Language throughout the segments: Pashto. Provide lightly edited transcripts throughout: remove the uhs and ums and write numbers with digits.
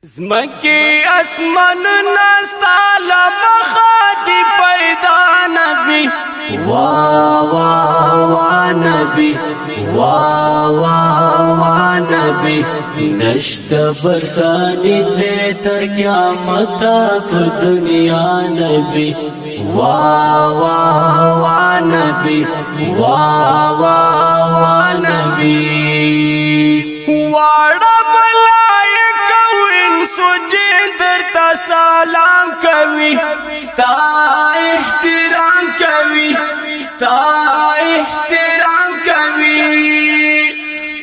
زمکی اسمان نستال مخاتی پیدا نبی وا وا وا نبی وا وا وا نبی نشت برسانی دے تر قیامت په دنیا نبی وا وا وا نبی وا وا وا نبی سلام کوي ستا احترام کوي ستا احترام کوي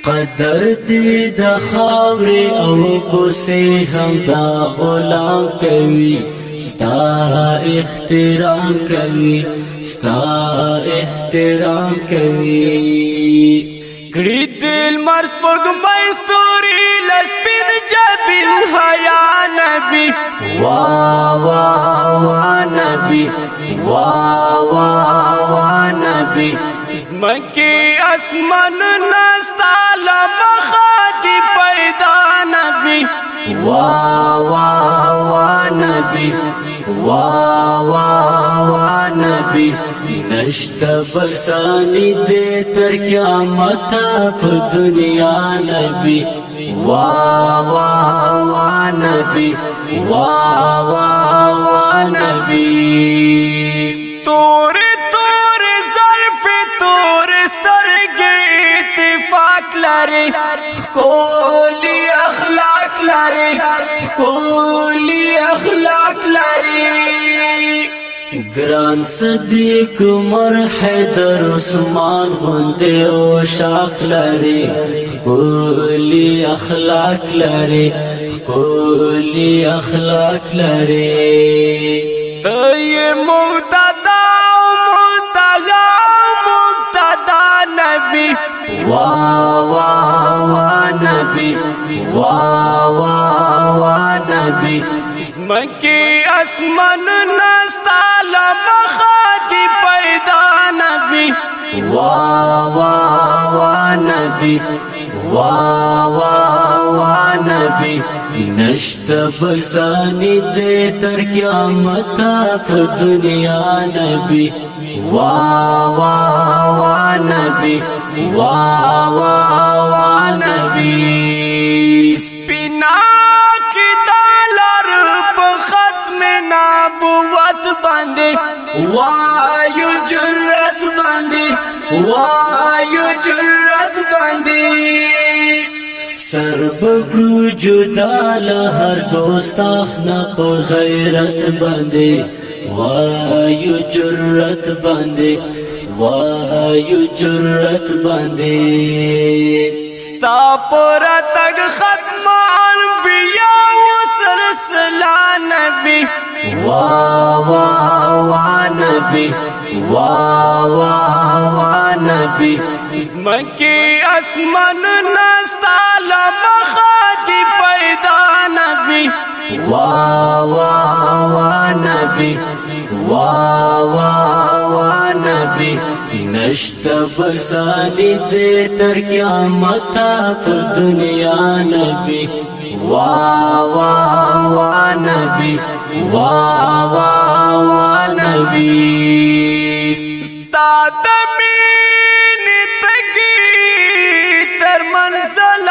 قدر دې د خاورې او کوسې هم دا غلام کوي ستا احترام کوي ستا احترام کوي کړي دل مرز پګمای ستوري لسپین جبل حیا نبی وا وا وا نبی وا وا وا نبی اسمکی اسمان نستال مخاتی پیدا نبی وا وا وا نبی وا وا وا نبی نشت برسانی دے تر قیامت په دنیا نبی وا وا وا نبی وا وا وا نبی تور تور زلف تور سترګې اتفاق لري کولی اخلاق لري کولی اخلاق لري گران صدیق عمر حیدر عثمان غنده او شاق لري کولی اخلاق لري کولی اخلاق لري ته مقتدا نبی وا وا وا نبی وا وا وا نبی اسمکی اسمان نستال مخاتی پیدا نبی وا وا وا نبی وا وا وا نبی نشت برسانی دے تر قیامت په دنیا نبی وا وا وا نبی وا وا وا نبی سپینا کی دالر په ختم نبوت باندې وایو جرأت باندې وایو جرأت باندې سر بگو جدا لہر گستاخ نا پا غیرت باندے وایو جرأت باندے وایو جرأت باندے ستا پورا تگ ختم انبیاء و سلسلہ نبی وا وا وا نبی وا وا وا نبی اسمکی اسمان نستال مخاتی پیدا نبی وا وا وا نبی وا وا وا نبی نشت برسانی دے تر قیامت په دنیا نبی وا وا وا نبی وا وا وا نبی استاد مینی تگی تر منزل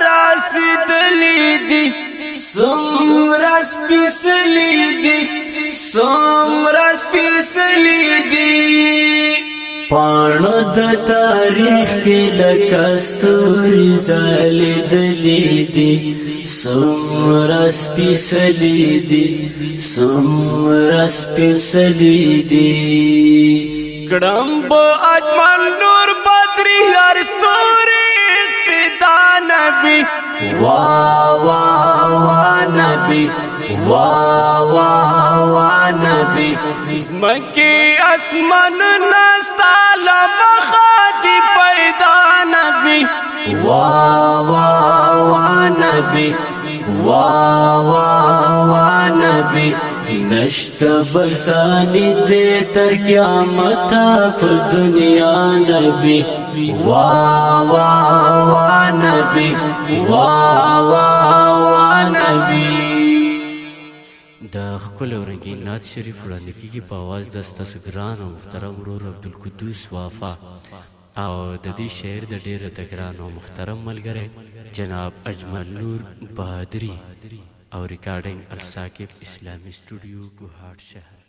رسیدلی دی سمرا سپیڅلی دی سمرا سپیڅلی دی پاڼو د تاریخ کې لکه ستوري ځلېدلې دي سمرا سپیڅلې دي سمرا سپیڅلې دي کړم په اجمل نور بدري هر ستوري اقتدا نبی وا وا وا نبی وا وا وا نبی اسمکی اسمان نستال مخاتی پیدا نبی وا وا وا نبی وا وا وا نبی نشت برسانی دے تر قیامت په دنیا نبی وا وا وا نبی وا وا وا نبی دا ښکلی او رنګین نعت شریف وړاندې کېږي په اواز د ستاسو ګران او محترم ورور عبدالقدوس وافا او د دې شاعر د ډېره د ګران او محترم ملګری جناب اجمل نور بهادري او ریکارډینګ الثاقب اسلامي سټوډیو ګوهاټ شهر.